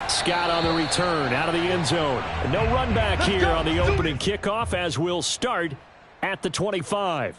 Scott on the return out of the end zone. No run back here on the opening kickoff as we'll start at the 25.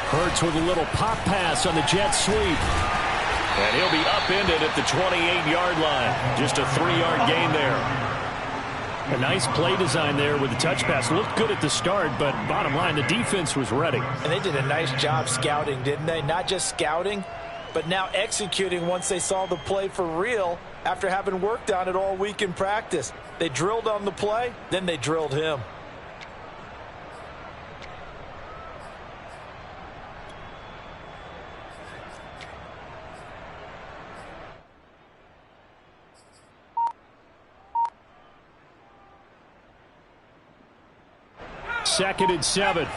Hurts with a little pop pass on the jet sweep. And he'll be upended at the 28-yard line. Just a 3-yard gain there. A nice play design there with the touch pass. Looked good at the start, but bottom line, the defense was ready. And they did a nice job scouting, didn't they? Not just scouting, but now executing once they saw the play for real after having worked on it all week in practice. They drilled on the play, then they drilled him. Second and 7. And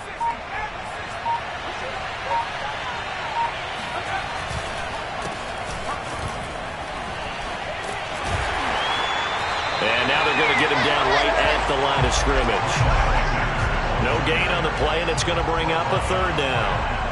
now they're going to get him down right at the line of scrimmage. No gain on the play, and it's going to bring up a third down.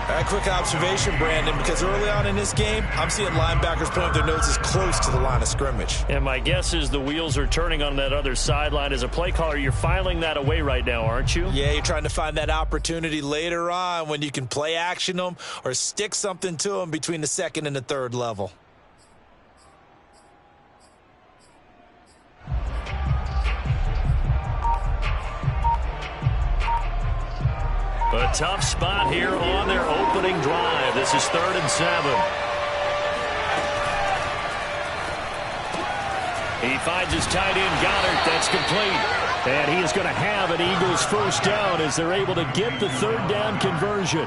A quick observation, Brandon, because early on in this game, I'm seeing linebackers point their noses close to the line of scrimmage. And my guess is the wheels are turning on that other sideline. As a play caller, you're filing that away right now, aren't you? Yeah, you're trying to find that opportunity later on when you can play action them or stick something to them between the second and the third level. A tough spot here on their opening drive. This is 3rd and 7. He finds his tight end, Goddard. That's complete. And he is going to have an Eagles first down as they're able to get the third down conversion.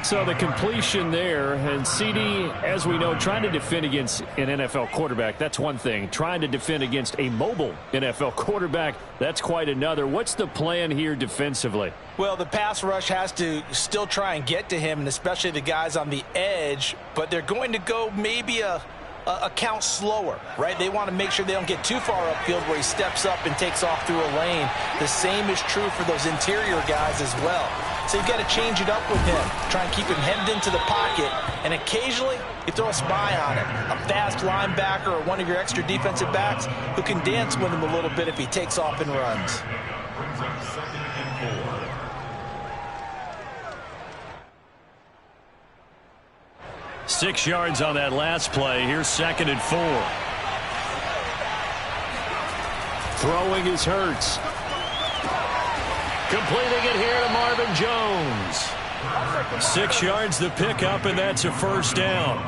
So the completion there, and CD, as we know, trying to defend against an NFL quarterback, that's one thing. Trying to defend against a mobile NFL quarterback, that's quite another. What's the plan here defensively? Well, the pass rush has to still try and get to him, and especially the guys on the edge, but they're going to go maybe a count slower, right? They want to make sure they don't get too far upfield where he steps up and takes off through a lane. The same is true for those interior guys as well. So you've got to change it up with him. Try and keep him hemmed into the pocket, and occasionally you throw a spy on him. A fast linebacker or one of your extra defensive backs who can dance with him a little bit if he takes off and runs. 6 yards on that last play. Here's 2nd and 4. Throwing is Hurts. Completing it here to Marvin Jones. 6 yards the pickup, and that's a first down.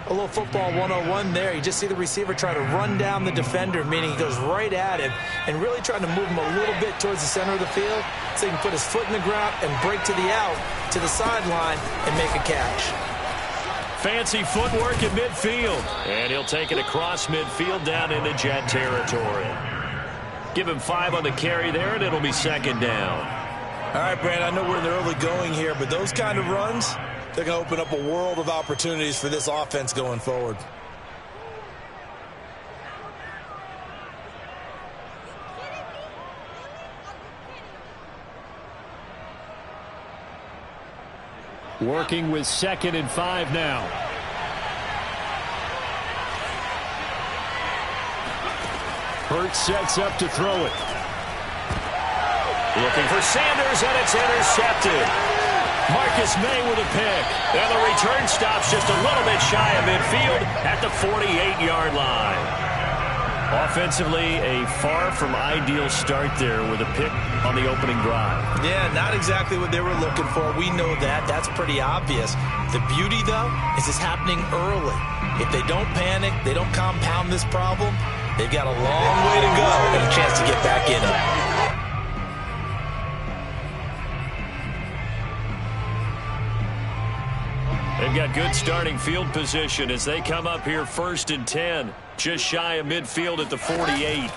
A little football 101 there. You just see the receiver try to run down the defender, meaning he goes right at him and really trying to move him a little bit towards the center of the field so he can put his foot in the ground and break to the out, to the sideline, and make a catch. Fancy footwork in midfield. And he'll take it across midfield down into Jet territory. Give him 5 on the carry there, and it'll be 2nd down. All right, Brand, I know we're in the early going here, but those kind of runs, they're going to open up a world of opportunities for this offense going forward. Working with 2nd and 5 now. Hurts sets up to throw it. Looking for Sanders, and it's intercepted. Marcus May with a pick. And the return stops just a little bit shy of midfield at the 48-yard line. Offensively, a far from ideal start there with a pick on the opening drive. Yeah, not exactly what they were looking for. We know that. That's pretty obvious. The beauty, though, is it's happening early. If they don't panic, they don't compound this problem, they've got a long way to go and a chance to get back in it. they've got good starting field position as they come up here 1st and 10, just shy of midfield at the 48.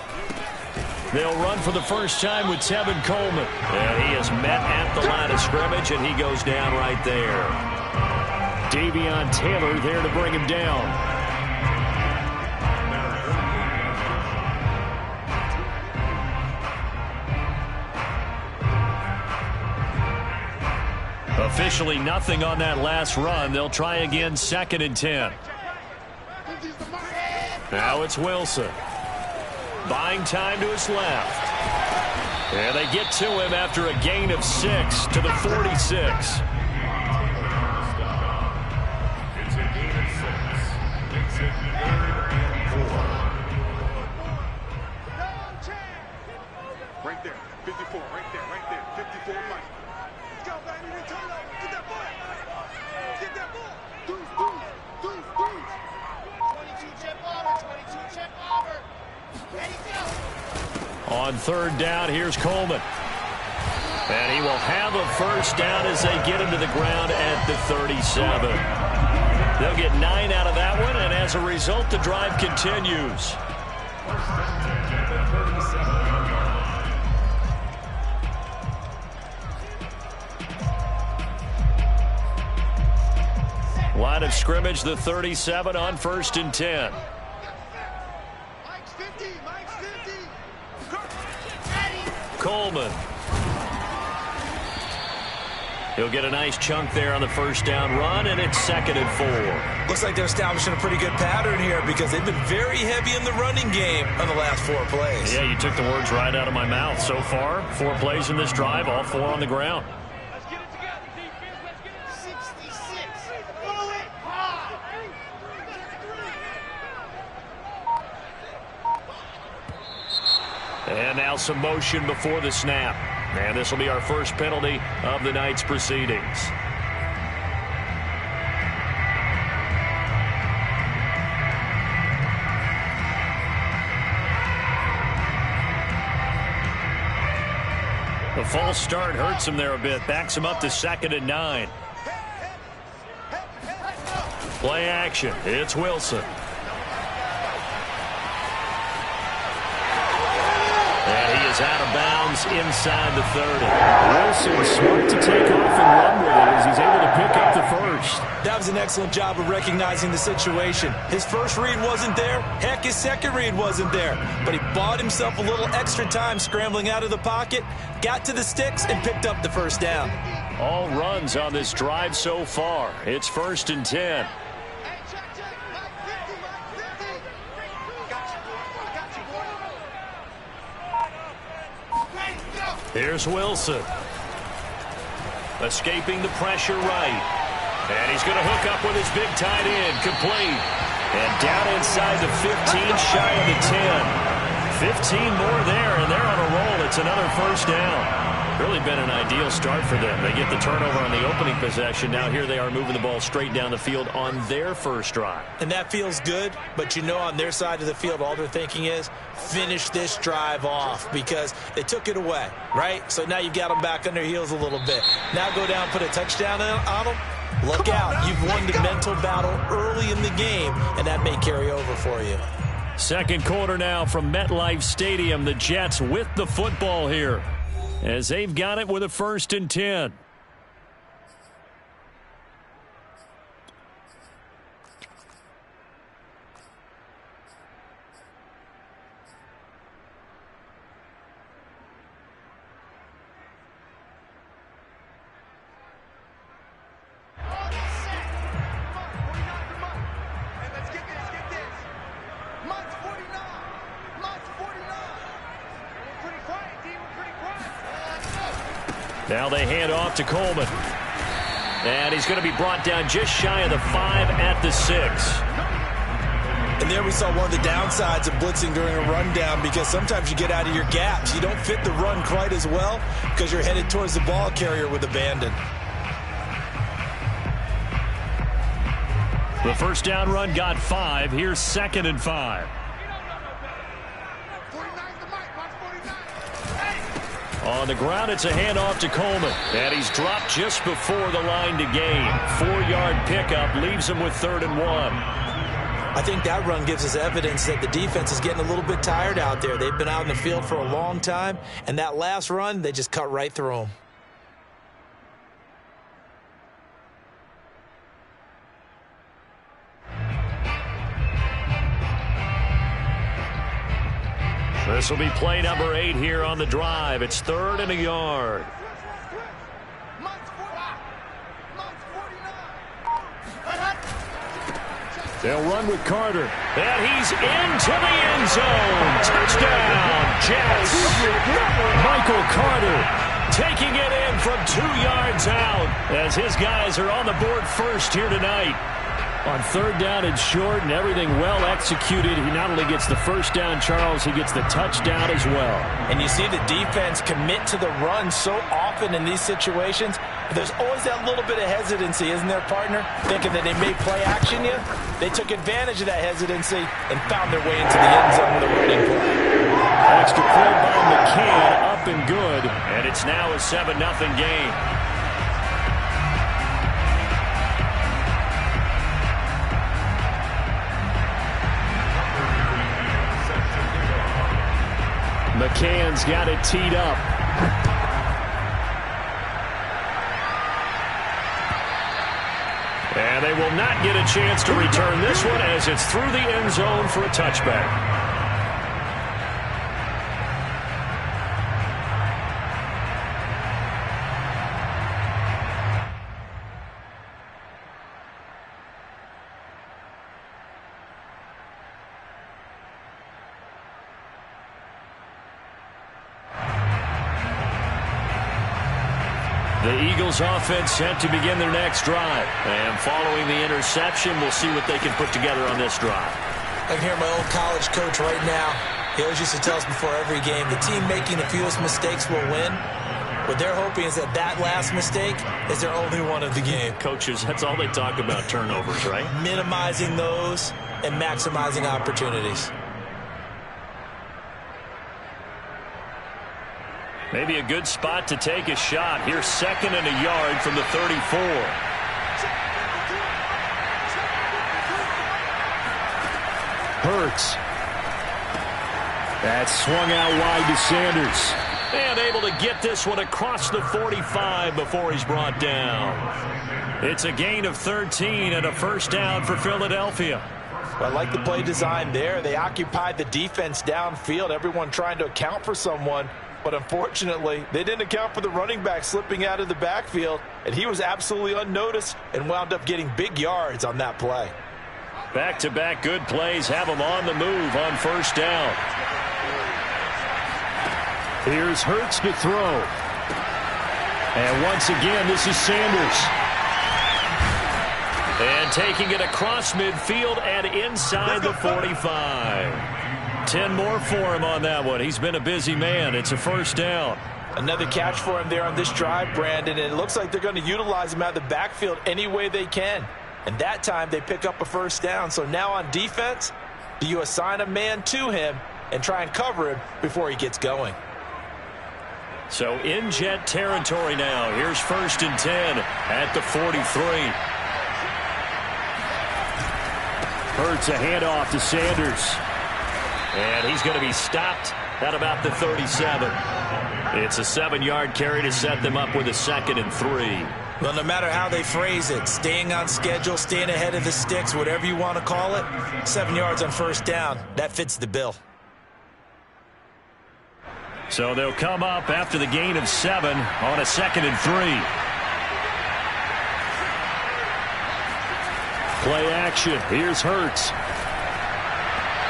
They'll run for the first time with Tevin Coleman. And he is met at the line of scrimmage, and he goes down right there. Davion Taylor there to bring him down. Officially nothing on that last run. They'll try again 2nd and 10. Now it's Wilson. Buying time to his left. And they get to him after a gain of 6 to the 46. Right there, 54, right there, 54 Mike. Let's go, baby, return over, get that ball. Get that ball. Deuce. 22 chip over. Ready, go. On 3rd down, here's Coleman. And he will have a first down as they get him to the ground at the 37. They'll get 9 out of that one, and as a result, the drive continues. Line of scrimmage, the 37 on 1st and 10. Mike's 50. Coleman. He'll get a nice chunk there on the first down run, and it's 2nd and 4. Looks like they're establishing a pretty good pattern here because they've been very heavy in the running game on the last 4 plays. Yeah, you took the words right out of my mouth. So far, 4 plays in this drive, all 4 on the ground. Let's get it together, defense. Let's get it. 66. Go it hard. And now some motion before the snap. And this will be our first penalty of the night's proceedings. The false start hurts him there a bit. Backs him up to 2nd and 9. Play action. It's Wilson. And he is out of bounds inside the 30. Wilson smart to take off and run with it as he's able to pick up the first. That was an excellent job of recognizing the situation. His first read wasn't there. Heck, his second read wasn't there. But he bought himself a little extra time scrambling out of the pocket, got to the sticks, and picked up the first down. All runs on this drive so far. It's 1st and 10. Here's Wilson. Escaping the pressure right. And he's going to hook up with his big tight end. Complete. And down inside the 15, shy of the 10. 15 more there, and they're on a roll. It's another first down. Really been an ideal start for them. They get the turnover on the opening possession. Now here they are moving the ball straight down the field on their first drive. And that feels good, but you know on their side of the field, all they're thinking is finish this drive off because they took it away, right? So now you've got them back on their heels a little bit. Now go down, put a touchdown on them. Look out. You've won the mental battle early in the game, and that may carry over for you. Second quarter now from MetLife Stadium. The Jets with the football here as they've got it with a 1st and 10. Now they hand off to Coleman. And he's going to be brought down just shy of the 5 at the 6. And there we saw one of the downsides of blitzing during a rundown because sometimes you get out of your gaps. You don't fit the run quite as well because you're headed towards the ball carrier with abandon. The first down run got 5. Here's 2nd and 5. On the ground, it's a handoff to Coleman. And he's dropped just before the line to gain. 4-yard pickup leaves him with 3rd and 1. I think that run gives us evidence that the defense is getting a little bit tired out there. They've been out in the field for a long time, and that last run, they just cut right through them. This will be play number 8 here on the drive. It's 3rd and a yard. They'll run with Carter. And he's into the end zone. Touchdown, Jets. Michael Carter taking it in from 2 yards out as his guys are on the board first here tonight. On 3rd down and short and everything well executed, he not only gets the first down, Charles, he gets the touchdown as well. And you see the defense commit to the run so often in these situations. There's always that little bit of hesitancy, isn't there, partner? Thinking that they may play action you. They took advantage of that hesitancy and found their way into the end zone with a running play. Extra point by McCann, up and good. And it's now a 7-0 game. McCann's got it teed up. And they will not get a chance to return this one as it's through the end zone for a touchback. The Eagles offense set to begin their next drive. And following the interception, we'll see what they can put together on this drive. I can hear my old college coach right now. He always used to tell us before every game, the team making the fewest mistakes will win. What they're hoping is that that last mistake is their only one of the game. Coaches, that's all they talk about, turnovers, right? Minimizing those and maximizing opportunities. Maybe a good spot to take a shot. Here's 2nd and a yard from the 34. Hurts. That's swung out wide to Sanders. And able to get this one across the 45 before he's brought down. It's a gain of 13 and a first down for Philadelphia. Well, I like the play design there. They occupied the defense downfield, everyone trying to account for someone. But unfortunately, they didn't account for the running back slipping out of the backfield, and he was absolutely unnoticed and wound up getting big yards on that play. Back-to-back good plays have him on the move on first down. Here's Hurts to throw. And once again, this is Sanders. And taking it across midfield and inside the 45. 10 more for him on that one. He's been a busy man. It's a first down. Another catch for him there on this drive, Brandon, and it looks like they're going to utilize him out of the backfield any way they can. And that time they pick up a first down. So now on defense, do you assign a man to him and try and cover him before he gets going? So in Jet territory now. Here's 1st and 10 at the 43. Hurts a handoff to Sanders. And he's going to be stopped at about the 37. It's a 7-yard carry to set them up with a 2nd and 3. Well, no matter how they phrase it, staying on schedule, staying ahead of the sticks, whatever you want to call it, 7 yards on first down, that fits the bill. So they'll come up after the gain of 7 on a 2nd and 3. Play action. Here's Hurts.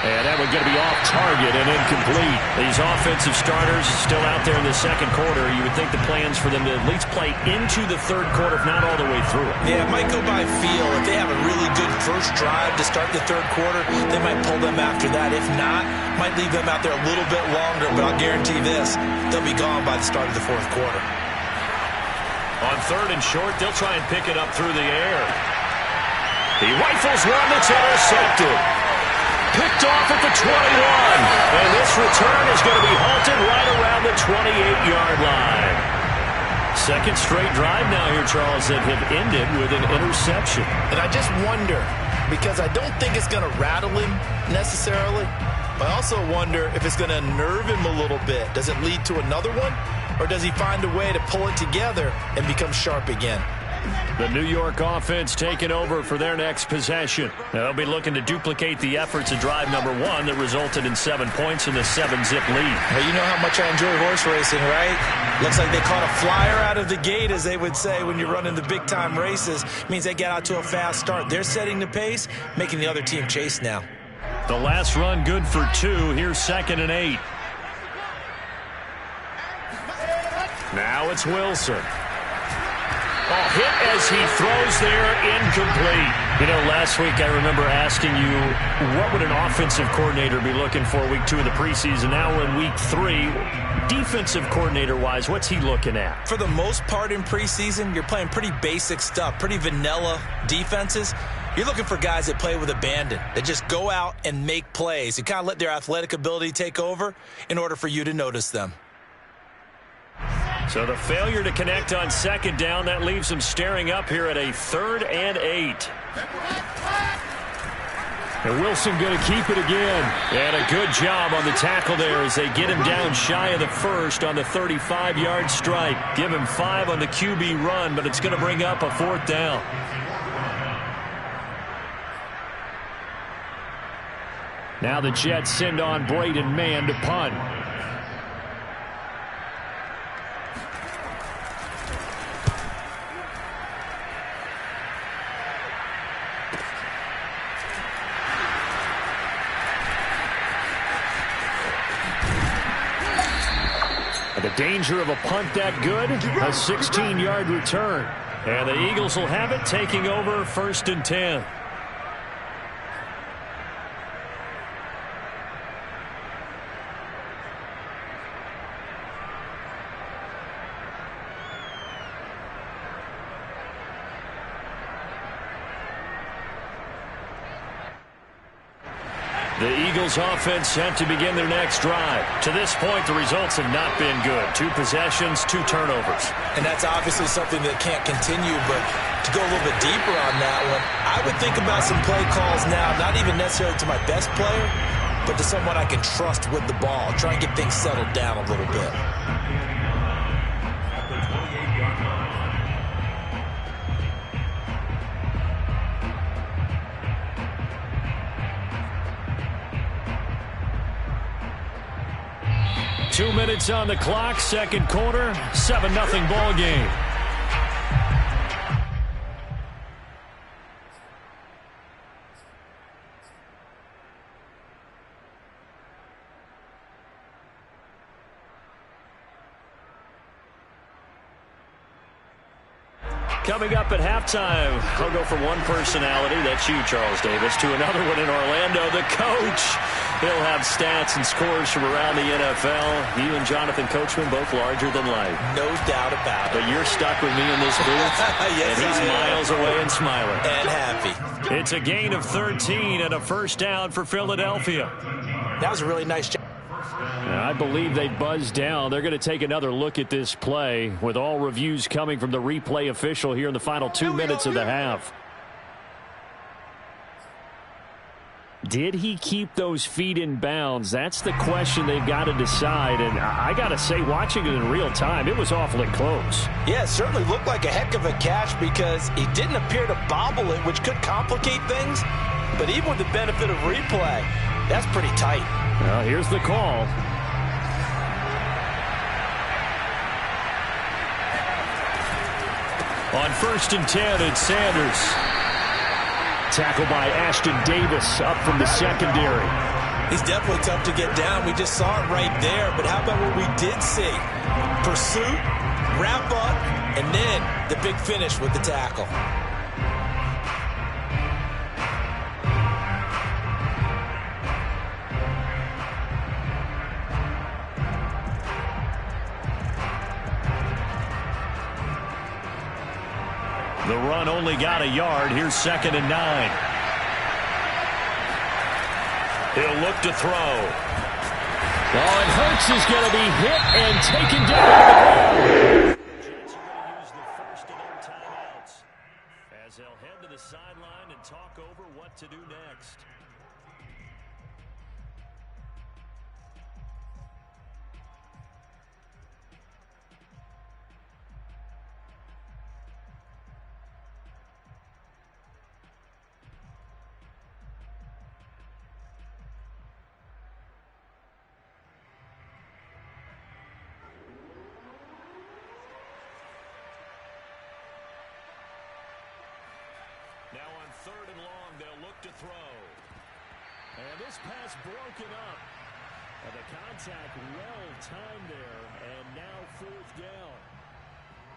And that one's going to be off target and incomplete. These offensive starters still out there in the second quarter. You would think the plans for them to at least play into the third quarter, if not all the way through it. Yeah, it might go by feel. If they have a really good first drive to start the third quarter, they might pull them after that. If not, might leave them out there a little bit longer. But I'll guarantee this, they'll be gone by the start of the fourth quarter. On 3rd and short, they'll try and pick it up through the air. He rifles one that's intercepted. picked off at the 21. And this return is going to be halted right around the 28-yard line. Second straight drive now here, Charles, that have ended with an interception. And I just wonder, because I don't think it's going to rattle him necessarily, but I also wonder if it's going to nerve him a little bit. Does it lead to another one, or does he find a way to pull it together and become sharp again? The New York offense taking over for their next possession. They'll be looking to duplicate the efforts of drive number 1 that resulted in 7 points in the 7-zip lead. Well, you know how much I enjoy horse racing, right? Looks like they caught a flyer out of the gate, as they would say when you're running the big-time races. Means they get out to a fast start. They're setting the pace, making the other team chase now. The last run good for 2. Here's 2nd and 8. Now it's Wilson. Oh, hit as he throws there, incomplete. You know, last week I remember asking you, what would an offensive coordinator be looking for week 2 of the preseason? Now we're in week 3. Defensive coordinator-wise, what's he looking at? For the most part in preseason, you're playing pretty basic stuff, pretty vanilla defenses. You're looking for guys that play with abandon, that just go out and make plays and kind of let their athletic ability take over in order for you to notice them. So the failure to connect on 2nd down, that leaves them staring up here at a 3rd and 8. And Wilson going to keep it again. And a good job on the tackle there as they get him down shy of the 1st on the 35-yard strike. Give him 5 on the QB run, but it's going to bring up a 4th down. Now the Jets send on Braden Mann to punt. The danger of a punt that good, a 16-yard return. And the Eagles will have it, taking over 1st and 10. The Eagles offense set to begin their next drive. To this point, the results have not been good. 2 possessions, 2 turnovers. And that's obviously something that can't continue, but to go a little bit deeper on that one, I would think about some play calls now, not even necessarily to my best player, but to someone I can trust with the ball. Try and get things settled down a little bit. 2 minutes on the clock, 2nd quarter, 7-0 ball game. Coming up at halftime, I'll go from one personality, that's you, Charles Davis, to another one in Orlando, the coach. He'll have stats and scores from around the NFL. You and Jonathan Coachman, both larger than life. No doubt about it. But you're stuck with me in this booth, yes, and he's miles away and smiling. And happy. It's a gain of 13 and a 1st down for Philadelphia. That was a really nice job. I believe they buzzed down. They're going to take another look at this play with all reviews coming from the replay official here in the final 2 minutes of the half. Did he keep those feet in bounds? That's the question they've got to decide. And I got to say, watching it in real time, it was awfully close. Yeah, it certainly looked like a heck of a catch because he didn't appear to bobble it, which could complicate things. But even with the benefit of replay, that's pretty tight. Well, here's the call. On 1st and 10, it's Sanders. Tackled by Ashton Davis up from the secondary. He's definitely tough to get down. We just saw it right there. But how about what we did see? Pursuit, wrap up, and then the big finish with the tackle. The run only got a yard. Here's 2nd and 9. He'll look to throw. Oh, and Hurts is going to be hit and taken down to the ground. The Jets are going to use the first of their timeouts as they'll head to the sideline and talk over what to do next. Now on 3rd and long, they'll look to throw. And this pass broken up. And the contact well timed there. And now 4th down.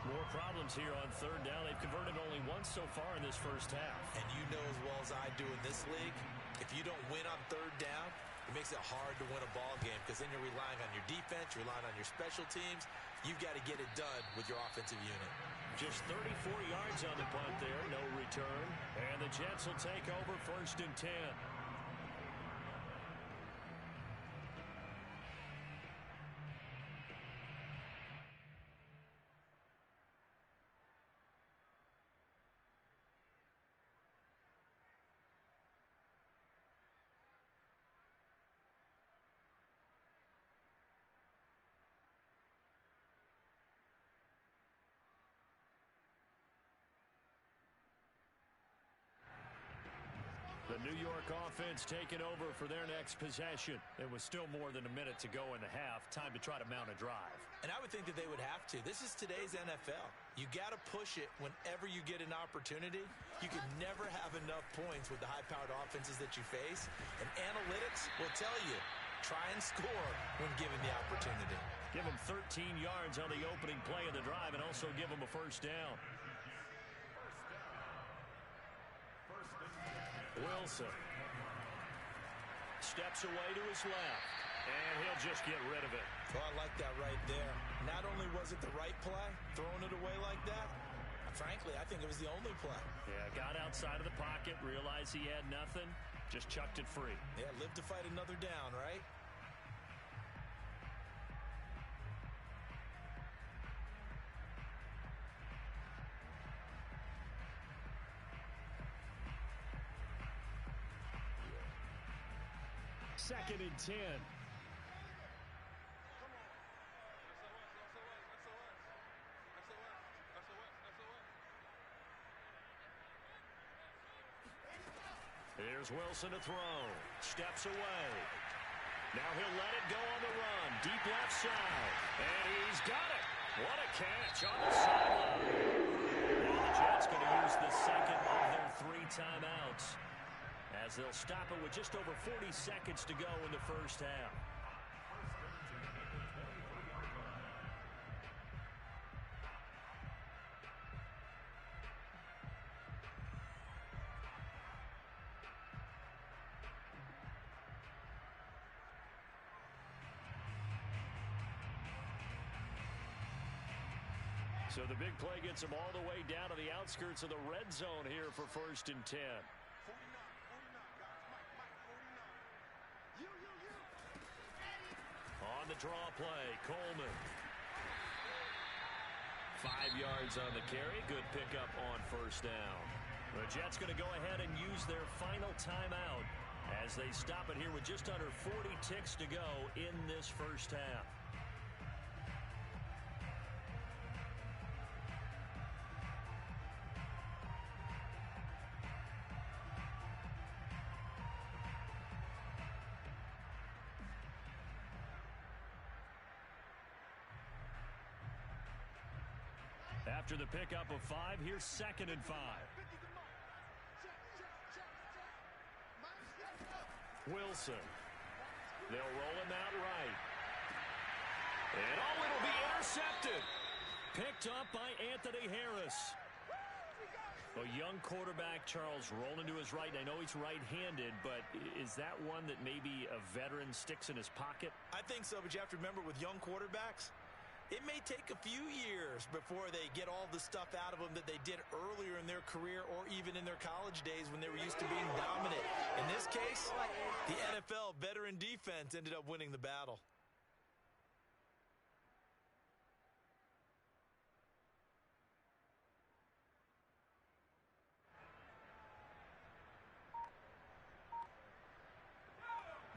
More problems here on 3rd down. They've converted only once so far in this first half. And you know as well as I do in this league, if you don't win on 3rd down, it makes it hard to win a ball game because then you're relying on your defense, you're relying on your special teams. You've got to get it done with your offensive unit. Just 34 yards on the punt there, no return. And the Jets will take over 1st and 10. The New York offense taking over for their next possession. It was still more than a minute to go in the half. Time to try to mount a drive. And I would think that they would have to. This is today's NFL. You got to push it whenever you get an opportunity. You can never have enough points with the high-powered offenses that you face. And analytics will tell you, try and score when given the opportunity. Give them 13 yards on the opening play of the drive and also give them a 1st down. Wilson steps away to his left, and he'll just get rid of it. Well, I like that right there. Not only was it the right play, throwing it away like that, frankly, I think it was the only play. Yeah, got outside of the pocket, realized he had nothing, just chucked it free. Yeah, live to fight another down, right? Second and 10. Here's Wilson to throw. Steps away. Now he'll let it go on the run. Deep left side. And he's got it. What a catch on the sideline. And the Jets going to use the second of their 3 timeouts, as they'll stop it with just over 40 seconds to go in the first half. So the big play gets them all the way down to the outskirts of the red zone here for 1st and 10. On the draw play, Coleman. 5 yards on the carry. Good pickup on 1st down. The Jets going to go ahead and use their final timeout as they stop it here with just under 40 ticks to go in this first half. After the pickup of 5, here's 2nd and 5. Wilson. They'll roll him out right. And it'll be intercepted. Picked up by Anthony Harris. A young quarterback, Charles, rolling to his right. I know he's right-handed, but is that one that maybe a veteran sticks in his pocket? I think so, but you have to remember with young quarterbacks, it may take a few years before they get all the stuff out of them that they did earlier in their career or even in their college days when they were used to being dominant. In this case, case, the NFL veteran defense ended up winning the battle.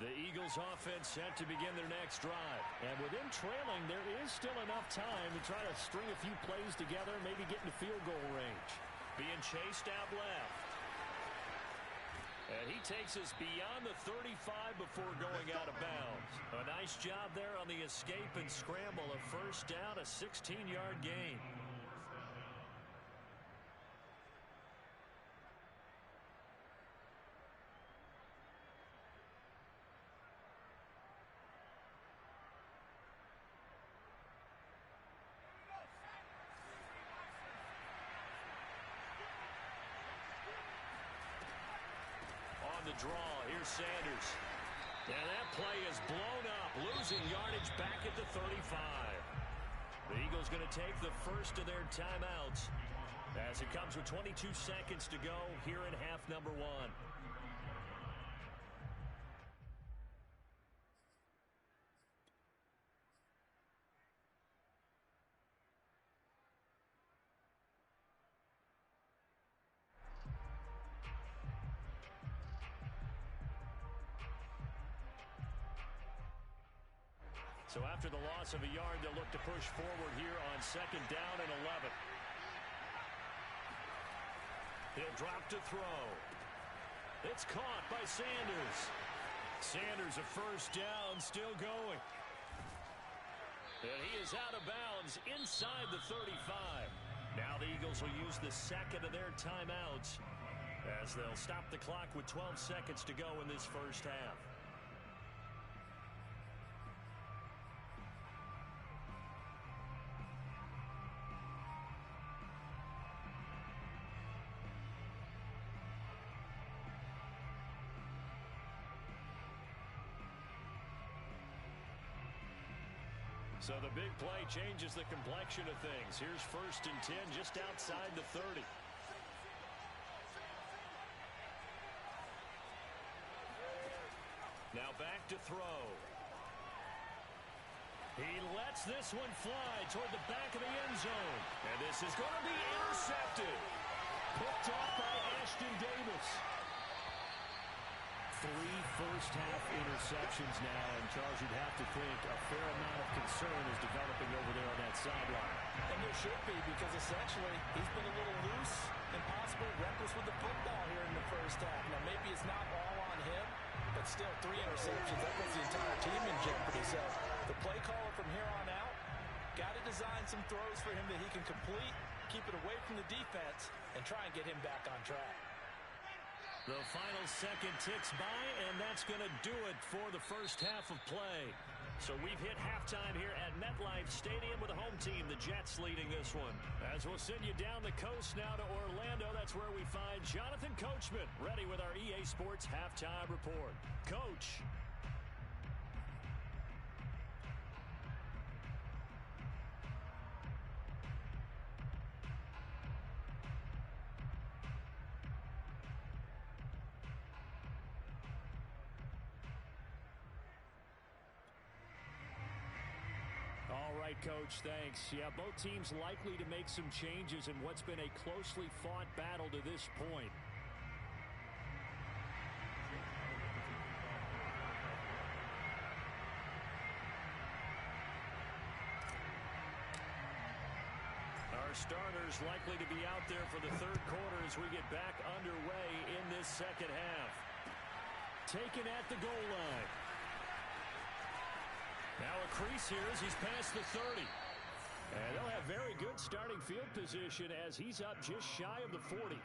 The Eagles offense set to begin their next drive. And with them trailing, there is still enough time to try to string a few plays together, maybe get into field goal range. Being chased out left. And he takes us beyond the 35 before going out of bounds. A nice job there on the escape and scramble. A first down, a 16-yard gain. On the draw, here's Sanders. And that play is blown up, losing yardage back at the 35. The Eagles going to take the first of their timeouts as it comes with 22 seconds to go here in half number one. So after the loss of a yard, they'll look to push forward here on second down and 11. He'll drop to throw. It's caught by Sanders. Sanders a first down, still going. And he is out of bounds inside the 35. Now the Eagles will use the second of their timeouts as they'll stop the clock with 12 seconds to go in this first half. So the big play changes the complexion of things. Here's first and 10 just outside the 30. Now back to throw. He lets this one fly toward the back of the end zone. And this is going to be intercepted. Picked off by Ashton Davis. 3 first-half interceptions now, and Charles, you'd have to think a fair amount of concern is developing over there on that sideline. And there should be, because essentially he's been a little loose and possibly reckless with the football here in the first half. Now, maybe it's not all on him, but still 3 interceptions. That puts the entire team in jeopardy. So the play caller from here on out got to design some throws for him that he can complete, keep it away from the defense, and try and get him back on track. The final second ticks by, and that's going to do it for the first half of play. So we've hit halftime here at MetLife Stadium with the home team, the Jets, leading this one. As we'll send you down the coast now to Orlando, that's where we find Jonathan Coachman, ready with our EA Sports Halftime Report. Coach. All right, Coach, thanks. Yeah, both teams likely to make some changes in what's been a closely fought battle to this point. Our starters likely to be out there for the third quarter as we get back underway in this second half. Taken at the goal line. Now a crease here as he's past the 30. And they'll have very good starting field position as he's up just shy of the 40.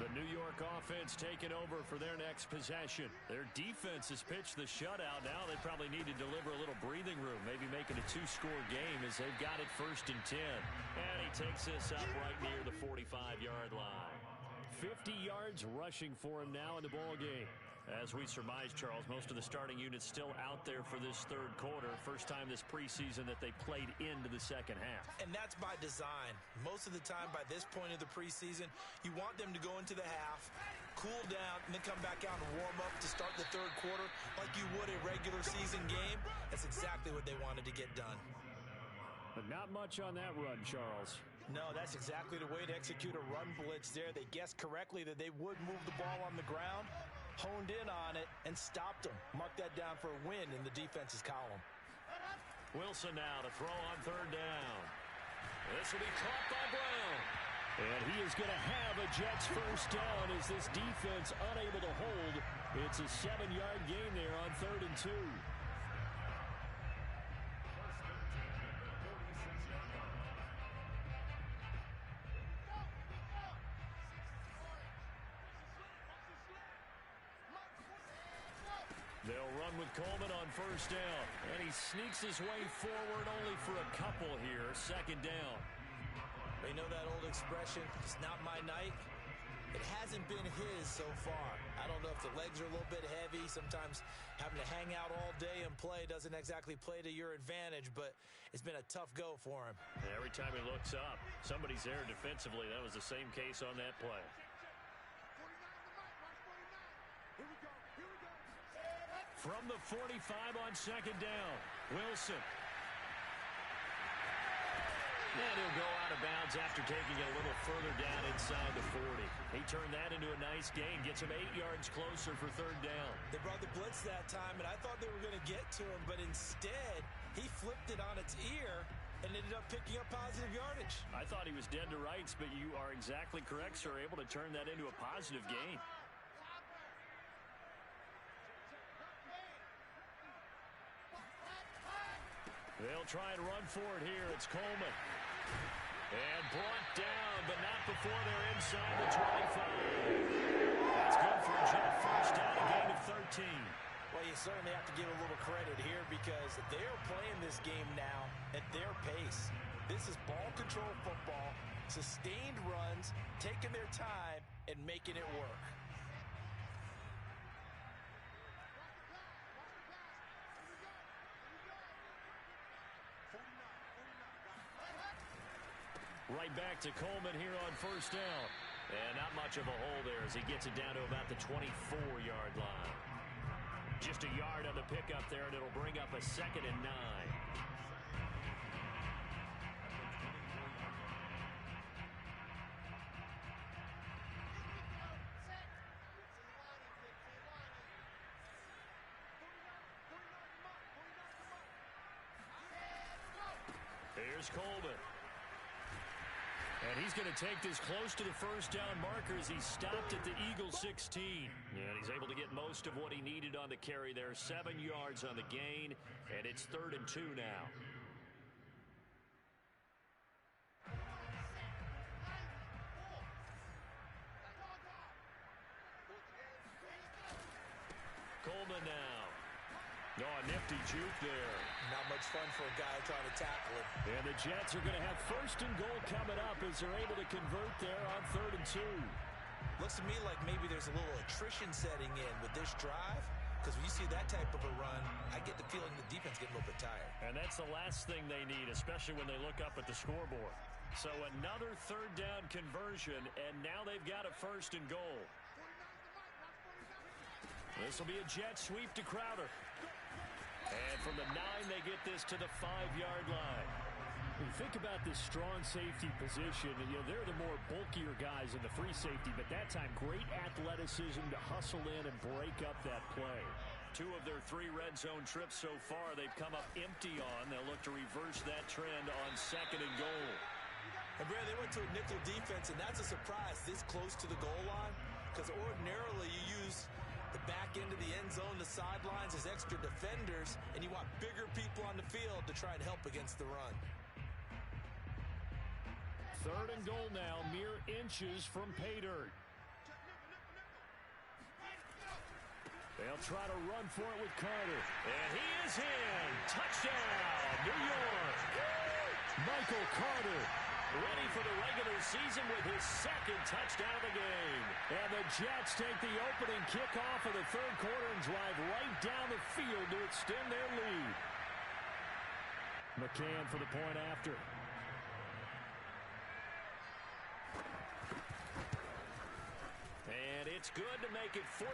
The New York offense taking over for their next possession. Their defense has pitched the shutout. Now they probably need to deliver a little breathing room, maybe make two-score game as they've got it 1st and 10. And he takes this up right near the 45-yard line. 50 yards rushing for him now in the ball game. As we surmise, Charles, most of the starting units still out there for this third quarter. First time this preseason that they played into the second half. And that's by design. Most of the time by this point of the preseason, you want them to go into the half, cool down, and then come back out and warm up to start the third quarter like you would a regular season game. That's exactly what they wanted to get done. But not much on that run, Charles. No, that's exactly the way to execute a run blitz there. They guessed correctly that they would move the ball on the ground, honed in on it, and stopped them. Mark that down for a win in the defense's column. Wilson now to throw on 3rd down. This will be caught by Brown. And he is going to have a Jets 1st down as this defense unable to hold. It's a 7-yard gain there on 3rd and 2. They'll run with Coleman on 1st down. And he sneaks his way forward only for a couple here. 2nd down. You know that old expression, it's not my night? It hasn't been his so far. I don't know if the legs are a little bit heavy. Sometimes having to hang out all day and play doesn't exactly play to your advantage, but it's been a tough go for him. Every time he looks up, somebody's there defensively. That was the same case on that play. 49 on the mic. Watch 49. Here we go. Here we go. From the 45 on 2nd down, Wilson. And he'll go out of bounds after taking it a little further down inside the 40. He turned that into a nice gain, gets him 8 yards closer for 3rd down. They brought the blitz that time, and I thought they were going to get to him, but instead he flipped it on its ear and ended up picking up positive yardage. I thought he was dead to rights, but you are exactly correct, sir. Able to turn that into a positive gain. They'll try and run for it here. It's Coleman. And brought down, but not before they're inside the 25. That's good for a Jet 1st down, a gain of 13. Well, you certainly have to give a little credit here because they're playing this game now at their pace. This is ball control football, sustained runs, taking their time, and making it work. Right back to Coleman here on 1st down. And not much of a hole there as he gets it down to about the 24-yard line. Just a yard on the pickup there, and it'll bring up a 2nd and 9. Here's Coleman. And he's going to take this close to the 1st down marker as he stopped at the Eagles 16. And he's able to get most of what he needed on the carry there. 7 yards on the gain, and it's 3rd and 2 now. Coleman now. Oh, a nifty juke there. Not much fun for a guy trying to tackle him. And the Jets are going to have 1st and goal coming up as they're able to convert there on 3rd and 2. Looks to me like maybe there's a little attrition setting in with this drive. Because when you see that type of a run, I get the feeling the defense getting a little bit tired. And that's the last thing they need, especially when they look up at the scoreboard. So another 3rd down conversion, and now they've got a 1st and goal. This will be a jet sweep to Crowder. And from the 9, they get this to the 5-yard line. When you think about this strong safety position, they're the more bulkier guys in the free safety, but that time, great athleticism to hustle in and break up that play. 2 of their 3 red zone trips so far, they've come up empty on. They'll look to reverse that trend on 2nd and goal. And Brad, they went to a nickel defense, and that's a surprise this close to the goal line, because ordinarily you use the back end of the end zone, the sidelines as extra defenders, and you want bigger people on the field to try and help against the run. 3rd and goal now, mere inches from pay dirt. They'll try to run for it with Carter. And he is in. Touchdown, New York. Michael Carter, ready for the regular season with his second touchdown of the game. And the Jets take the opening kickoff of the third quarter and drive right down the field to extend their lead. McCann for the point after. And it's good to make it 14-0.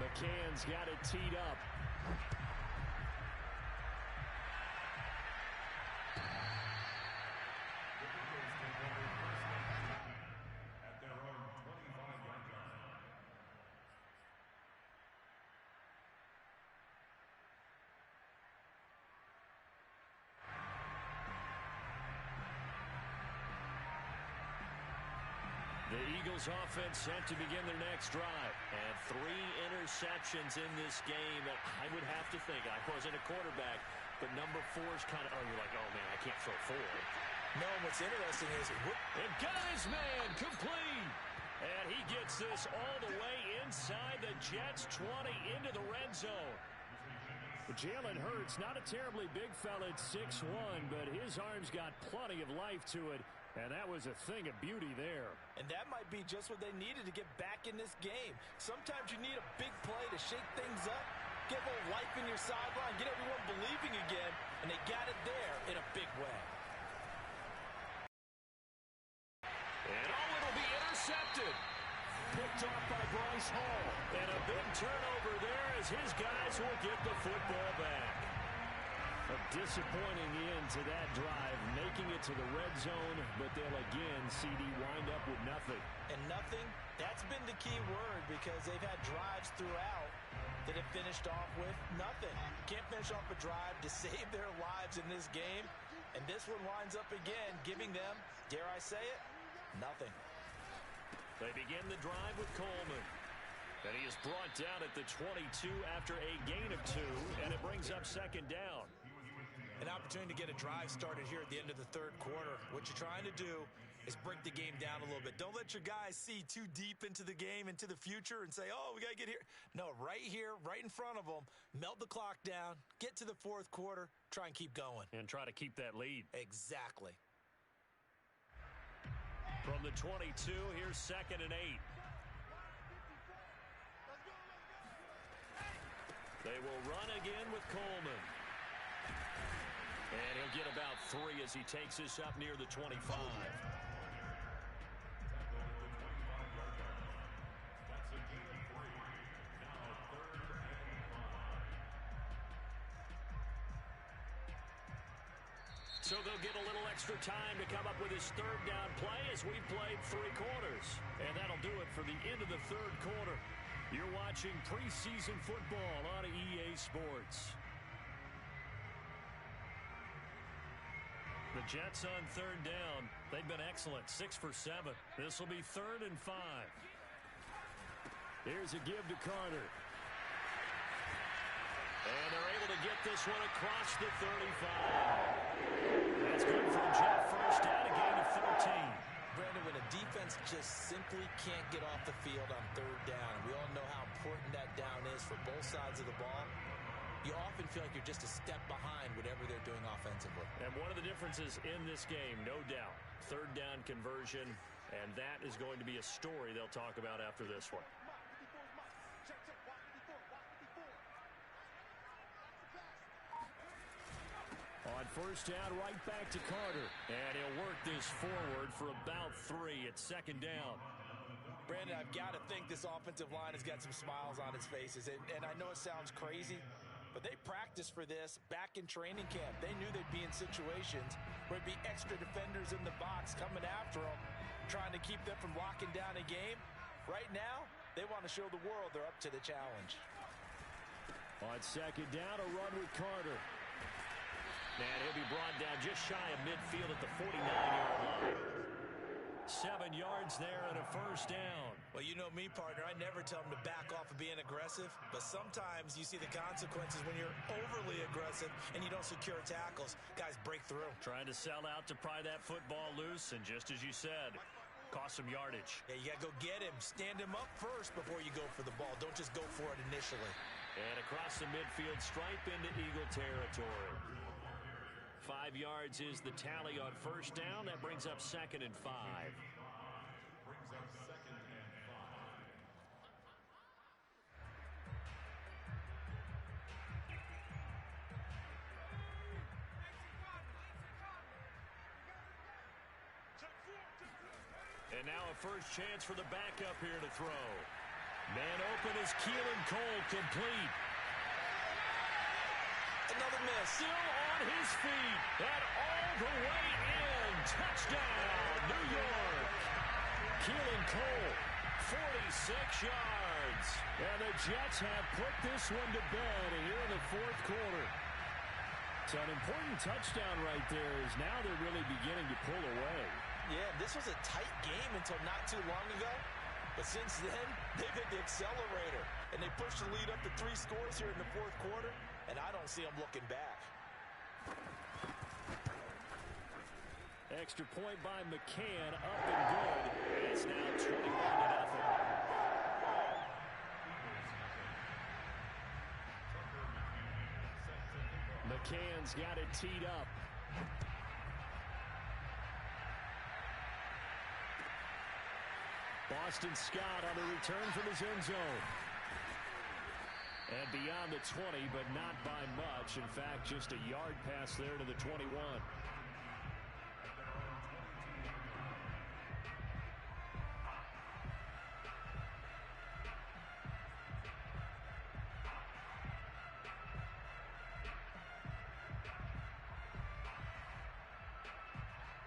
McCann's got it teed up. At their own 25-yard line. The Eagles offense set to begin their next drive. And 3 interceptions in this game. I would have to think, I wasn't a quarterback, but number 4's kind of, you're like, oh man, I can't throw 4. No, what's interesting is, And got his man complete. And he gets this all the way inside the Jets 20 into the red zone. Jalen Hurts, not a terribly big fella at 6'1", but his arms got plenty of life to it. And that was a thing of beauty there. and that might be just what they needed to get back in this game. Sometimes you need a big play to shake things up, get a little life in your sideline, get everyone believing again, and they got it there in a big way. And it'll be intercepted. Picked off by Bryce Hall. And a big turnover there as his guys will get the football back. A disappointing end to that drive, making it to the red zone, but they'll again, CD, wind up with nothing. And nothing, that's been the key word, because they've had drives throughout that have finished off with nothing. Can't finish off a drive to save their lives in this game, and this one winds up again, giving them, dare I say it, nothing. They begin the drive with Coleman. And he is brought down at the 22 after a gain of 2, and it brings up second down. An opportunity to get a drive started here at the end of the third quarter. What you're trying to do is break the game down a little bit. Don't let your guys see too deep into the game, into the future, and say, oh, we got to get here. No, right here, right in front of them, melt the clock down, get to the fourth quarter, try and keep going. And try to keep that lead. Exactly. From the 22, here's 2nd and 8. They will run again with Coleman. And he'll get about 3 as he takes this up near the 25. So they'll get a little extra time to come up with his third down play as we've played 3 quarters. And that'll do it for the end of the third quarter. You're watching preseason football on EA Sports. The Jets on third down. They've been excellent, 6 for 7. This will be 3rd and 5. Here's a give to Carter. And they're able to get this one across the 35. That's good for a Jet first down, a gain of 13. Brandon, when a defense just simply can't get off the field on third down, and we all know how important that down is for both sides of the ball, you often feel like you're just a step behind whatever they're doing offensively. And one of the differences in this game, no doubt, third down conversion, and that is going to be a story they'll talk about after this one. On first down, right back to Carter. And he'll work this forward for about 3 at 2nd down. Brandon, I've got to think this offensive line has got some smiles on its faces. And I know it sounds crazy, but they practiced for this back in training camp. They knew they'd be in situations where there'd be extra defenders in the box coming after them, trying to keep them from locking down a game. Right now, they want to show the world they're up to the challenge. On 2nd down, a run with Carter. And he'll be brought down just shy of midfield at the 49-yard line. 7 yards there and a first down. Well, you know me, partner. I never tell them to back off of being aggressive. But sometimes you see the consequences when you're overly aggressive and you don't secure tackles. Guys break through. Trying to sell out to pry that football loose. And just as you said, Cost some yardage. Yeah, you got to go get him. Stand him up first before you go for the ball. Don't just go for it initially. And across the midfield stripe into Eagle territory. 5 yards is the tally on first down. That brings up 2nd and 5. Brings up 2nd and 5. And now a first chance for the backup here to throw. Man open is Keelan Cole, complete. Another miss. Still on his feet. And all the way in. Touchdown, New York. Keelan Cole, 46 yards. And the Jets have put this one to bed here in the 4th quarter. So an important touchdown right there is now they're really beginning to pull away. Yeah, this was a tight game until not too long ago. But since then, they've hit the accelerator. And they pushed the lead up to 3 scores here in the 4th quarter. And I don't see them looking back. Extra point by McCann, up and good. It's now 21-0. McCann's got it teed up. Boston Scott on the return from his end zone. And beyond the 20, but not by much. In fact, just a yard pass there to the 21.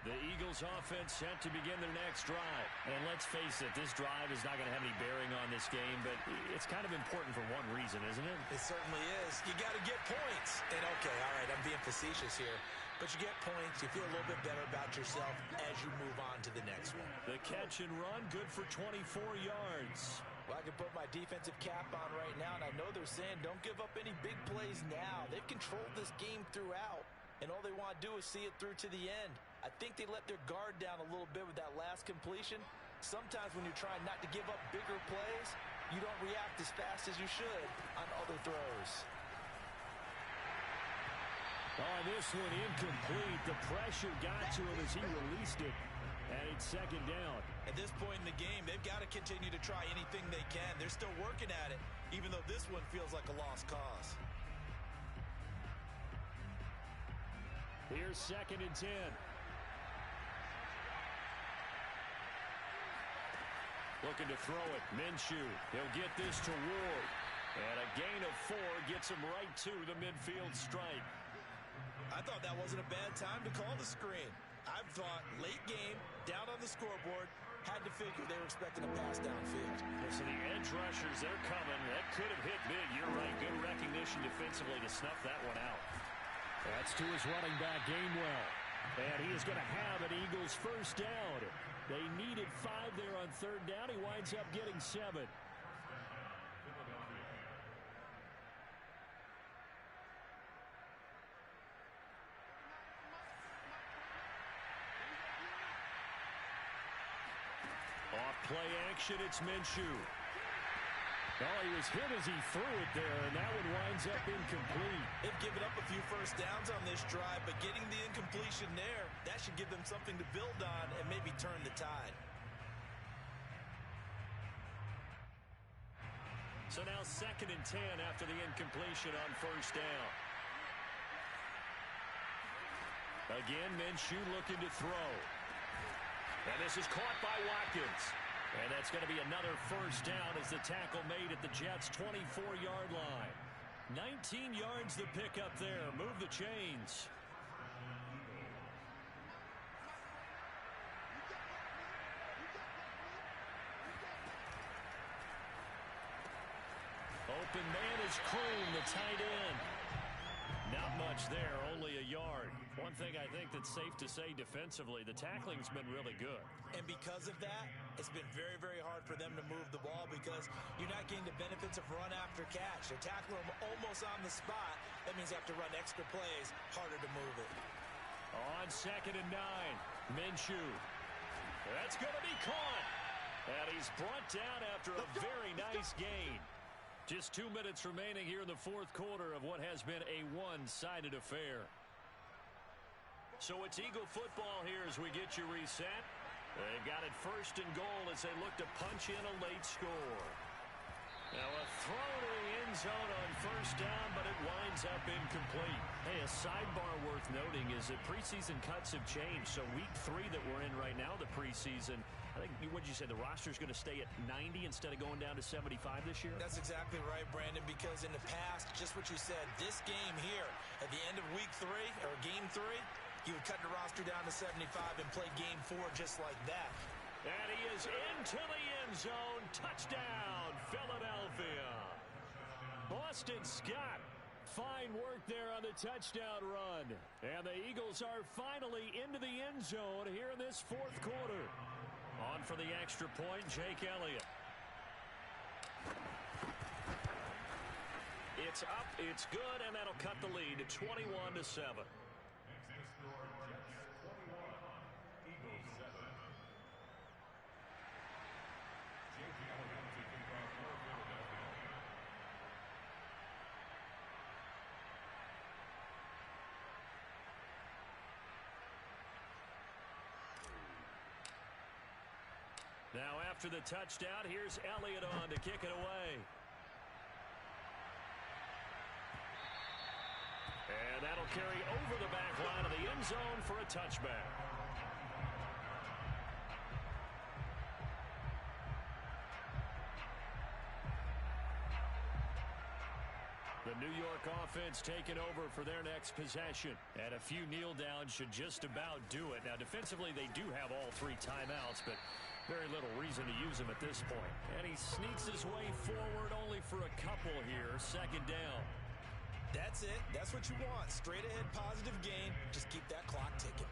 The Eagles offense set to begin their next drive. And let's face it, this drive is not going to have any bearing on this game, but it's kind of important for one reason, isn't it? It certainly is. You got to get points. And okay, all right, I'm being facetious here. But you get points, you feel a little bit better about yourself as you move on to the next one. The catch and run, good for 24 yards. Well, I can put my defensive cap on right now, and I know they're saying don't give up any big plays now. They've controlled this game throughout. And all they want to do is see it through to the end. I think they let their guard down a little bit with that last completion. Sometimes when you're trying not to give up bigger plays, you don't react as fast as you should on other throws. On this one, incomplete. The pressure got to him as he released it. And it's 2nd down. At this point in the game, they've got to continue to try anything they can. They're still working at it, even though this one feels like a lost cause. Here's 2nd and 10. Looking to throw it. Minshew. He'll get this to Ward. And a gain of 4 gets him right to the midfield stripe. I thought that wasn't a bad time to call the screen. I thought late game, down on the scoreboard, had to figure they were expecting a pass downfield. So the edge rushers, they're coming. That could have hit big. You're right. Good recognition defensively to snuff that one out. That's to his running back, Gainwell. And he is going to have an Eagles first down. They needed 5 there on 3rd down. He winds up getting 7. Off play action, it's Minshew. Oh, he was hit as he threw it there, and that one winds up incomplete. They've given up a few first downs on this drive, but getting the incompletion there, that should give them something to build on and maybe turn the tide. So now 2nd and 10 after the incompletion on first down. Again, Minshew looking to throw. And this is caught by Watkins. And that's going to be another first down as the tackle made at the Jets' 24-yard line. 19 yards to pick up there. Move the chains. Open man is Kroon, the tight end. Not much there, only a yard. One thing I think that's safe to say defensively, the tackling's been really good. And because of that, it's been very, very hard for them to move the ball because you're not getting the benefits of run after catch. They're tackling them almost on the spot. That means they have to run extra plays, harder to move it. On 2nd and 9, Minshew. That's going to be caught. And he's brought down after a very nice gain. Just 2 minutes remaining here in the fourth quarter of what has been a one-sided affair. So it's Eagle football here as we get you reset. They've got it first and goal as they look to punch in a late score. Now a throw to the end zone on first down, but it winds up incomplete. Hey, a sidebar worth noting is that preseason cuts have changed. So week 3 that we're in right now, the preseason, I think, what did you say, the roster's going to stay at 90 instead of going down to 75 this year? That's exactly right, Brandon, because in the past, just what you said, this game here, at the end of week 3, or game 3, you would cut the roster down to 75 and play game 4 just like that. And he is into the end zone. Touchdown, Philadelphia. Boston Scott, fine work there on the touchdown run. And the Eagles are finally into the end zone here in this fourth quarter. On for the extra point, Jake Elliott. It's up, it's good, and that'll cut the lead to 21-7. Next to score, Jets 21, Eagles 7. Jake Elliott to kick off for Philadelphia. Now after the touchdown, here's Elliott on to kick it away. And that'll carry over the back line of the end zone for a touchback. The New York offense taking over for their next possession. And a few kneel downs should just about do it. Now, defensively, they do have all 3 timeouts, but very little reason to use them at this point. And he sneaks his way forward only for a couple here. Second down. That's it. That's what you want. Straight ahead positive gain. Just keep that clock ticking.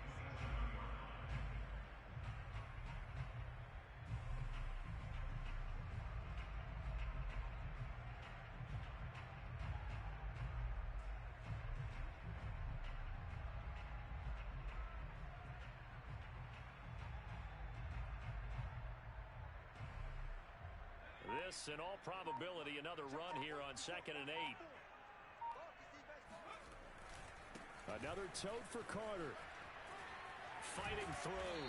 This, in all probability, another run here on 2nd and 8. Another tote for Carter. Fighting through.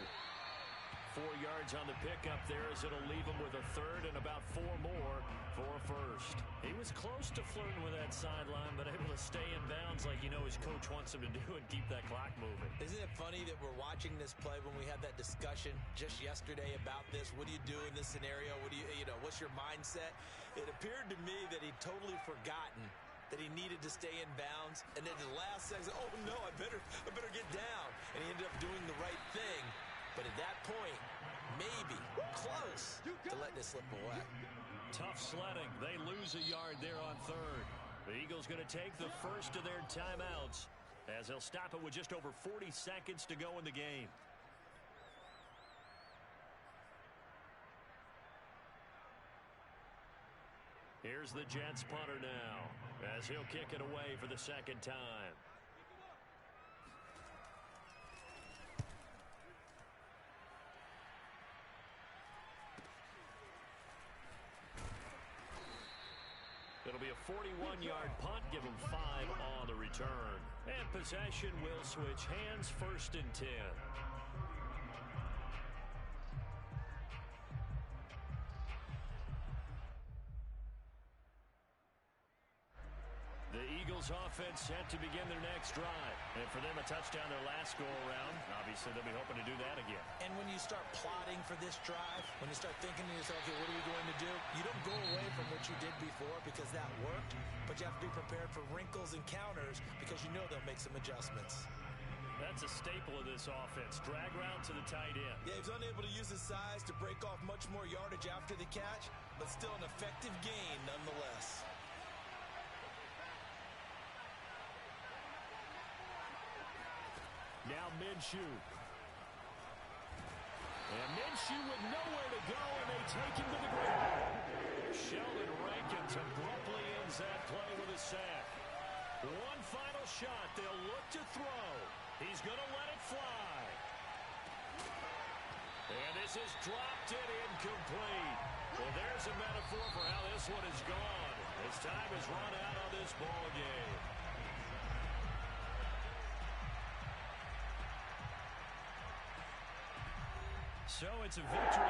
4 yards on the pickup there as it'll leave him with a third and about 4 more for a first. He was close to flirting with that sideline, but able to stay in bounds like you know his coach wants him to do and keep that clock moving. Isn't it funny that we're watching this play when we had that discussion just yesterday about this? What do you do in this scenario? What do you know, what's your mindset? It appeared to me that he'd totally forgotten that he needed to stay in bounds, and then the last second, oh no, I better get down. And he ended up doing the right thing. But at that point, maybe close to letting it slip away. Tough sledding. They lose a yard there on third. The Eagles going to take the first of their timeouts as they'll stop it with just over 40 seconds to go in the game. Here's the Jets punter now as he'll kick it away for the second time. It'll be a 41-yard punt, give him 5 on the return. And possession will switch hands, 1st and 10. The Eagles offense set to begin their next drive. And for them, a touchdown their last go-around. Obviously, they'll be hoping to do that again. And when you start plotting for this drive, when you start thinking to yourself, okay, what are we going to do? You don't go away from what you did before because that worked, but you have to be prepared for wrinkles and counters because you know they'll make some adjustments. That's a staple of this offense. Drag route to the tight end. Yeah, he's unable to use his size to break off much more yardage after the catch, but still an effective gain nonetheless. Now Minshew. And Minshew with nowhere to go, and they take him to the ground. Sheldon Rankins abruptly ends that play with a sack. One final shot. They'll look to throw. He's going to let it fly. And has dropped it incomplete. Well, there's a metaphor for how this one is gone. As time has run out on this ball game. So it's a victory.